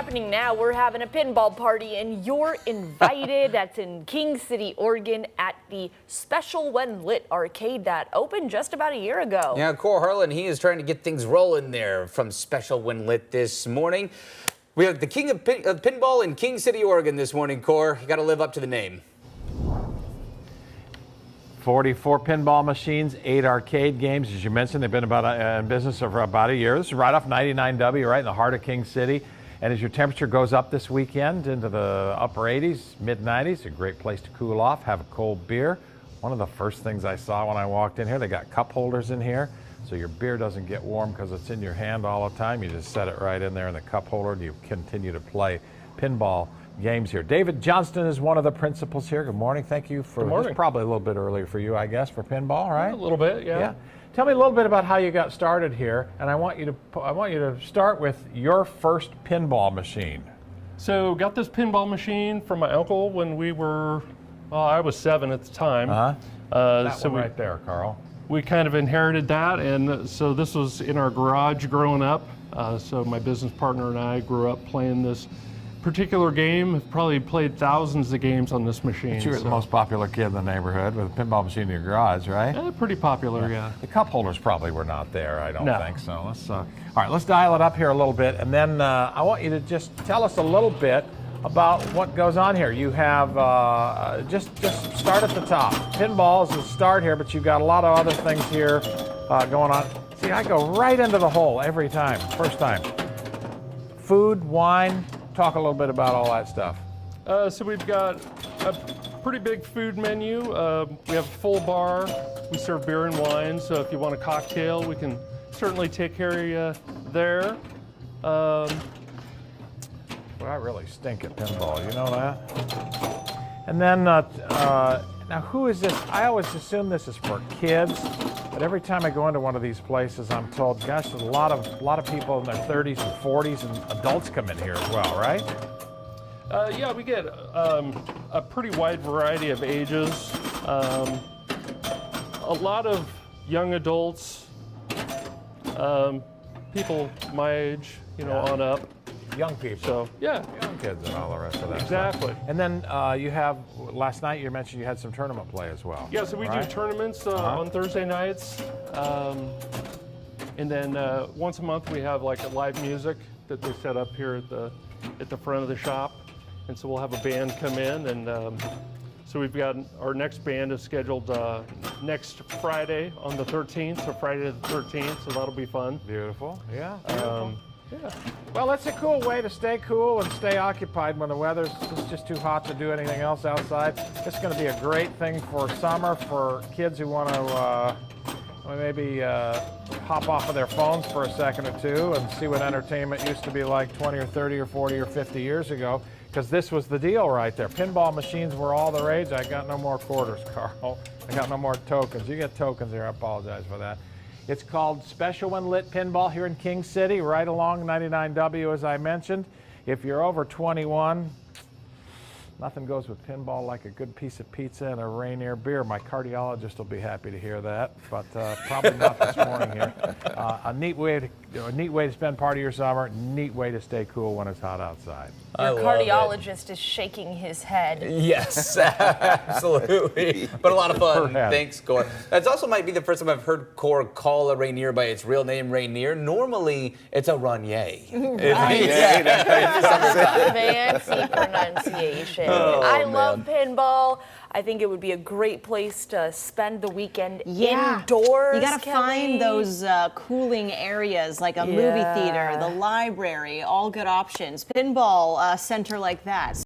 happening now. We're having a pinball party and you're invited. That's in King City, Oregon at the Special When Lit arcade that opened just about a year ago. Yeah, Kohr Harlan, he is trying to get things rolling there from Special When Lit this morning. We have the king of pinball in King City, Oregon this morning, Kohr. You got to live up to the name. 44 pinball machines, 8 arcade games. As you mentioned, they've been in business for about a year. This is right off 99W, right in the heart of King City. And as your temperature goes up this weekend into the upper 80s, mid 90s, a great place to cool off, have a cold beer. One of the first things I saw when I walked in here, they got cup holders in here. So your beer doesn't get warm because it's in your hand all the time. You just set it right in there in the cup holder and you continue to play pinball games here. David Johnston is one of the principals here. Good morning. Thank you for. Good morning. It's probably a little bit earlier for you, I guess, for pinball, right? A little bit, yeah. Tell me a little bit about how you got started here, and I want you to start with your first pinball machine. So got this pinball machine from my uncle when we were, well, I was 7 at the time. That one right there, Carl. We kind of inherited that, and so this was in our garage growing up. So my business partner and I grew up playing this particular game. Have probably played thousands of games on this machine. You were the most popular kid in the neighborhood with a pinball machine in your garage, right? Pretty popular, yeah. The cup holders probably were not there, I don't think so. Let's all right, let's dial it up here a little bit, and then I want you to just tell us a little bit about what goes on here. You have, just start at the top. Pinball is the start here, but you've got a lot of other things here going on. See, I go right into the hole every time, first time. Food, wine, talk a little bit about all that stuff. So we've got a pretty big food menu. We have a full bar. We serve beer and wine, so if you want a cocktail, we can certainly take care of you there. Well, I really stink at pinball, you know that? And then, now who is this? I always assume this is for kids, but every time I go into one of these places, I'm told, gosh, there's a lot of people in their 30s and 40s, and adults come in here as well, right? Yeah, we get a pretty wide variety of ages. A lot of young adults, people my age, on up. Young people. So, yeah. Young kids and all the rest of that Exactly. stuff. And then you have, last night you mentioned you had some tournament play as well. Yeah, so we do tournaments on Thursday nights. And then once a month we have like a live music that they set up here at the front of the shop. And so we'll have a band come in, and so we've got our next band is scheduled next Friday on the 13th, so Friday the 13th, so that'll be fun. Beautiful, yeah. Yeah. Well, that's a cool way to stay cool and stay occupied when the weather's just too hot to do anything else outside. It's going to be a great thing for summer for kids who want to maybe hop off of their phones for a second or two and see what entertainment used to be like 20 or 30 or 40 or 50 years ago, because this was the deal right there. Pinball machines were all the rage. I got no more quarters, Carl. I got no more tokens. You get tokens here. I apologize for that. It's called Special When Lit Pinball here in King City, right along 99W, as I mentioned. If you're over 21, nothing goes with pinball like a good piece of pizza and a Rainier beer. My cardiologist will be happy to hear that, but probably not this morning here. A neat way to spend part of your summer. Neat way to stay cool when it's hot outside. Your cardiologist is shaking his head. Yes, absolutely. But a lot of fun. Thanks, Kohr. That also might be the first time I've heard Kohr call a Rainier by its real name, Rainier. Normally, it's a Rainier. Fancy pronunciation. I love pinball. I think it would be a great place to spend the weekend indoors. You got to find those cooling areas like a movie theater, the library, all good options. Pinball center like that.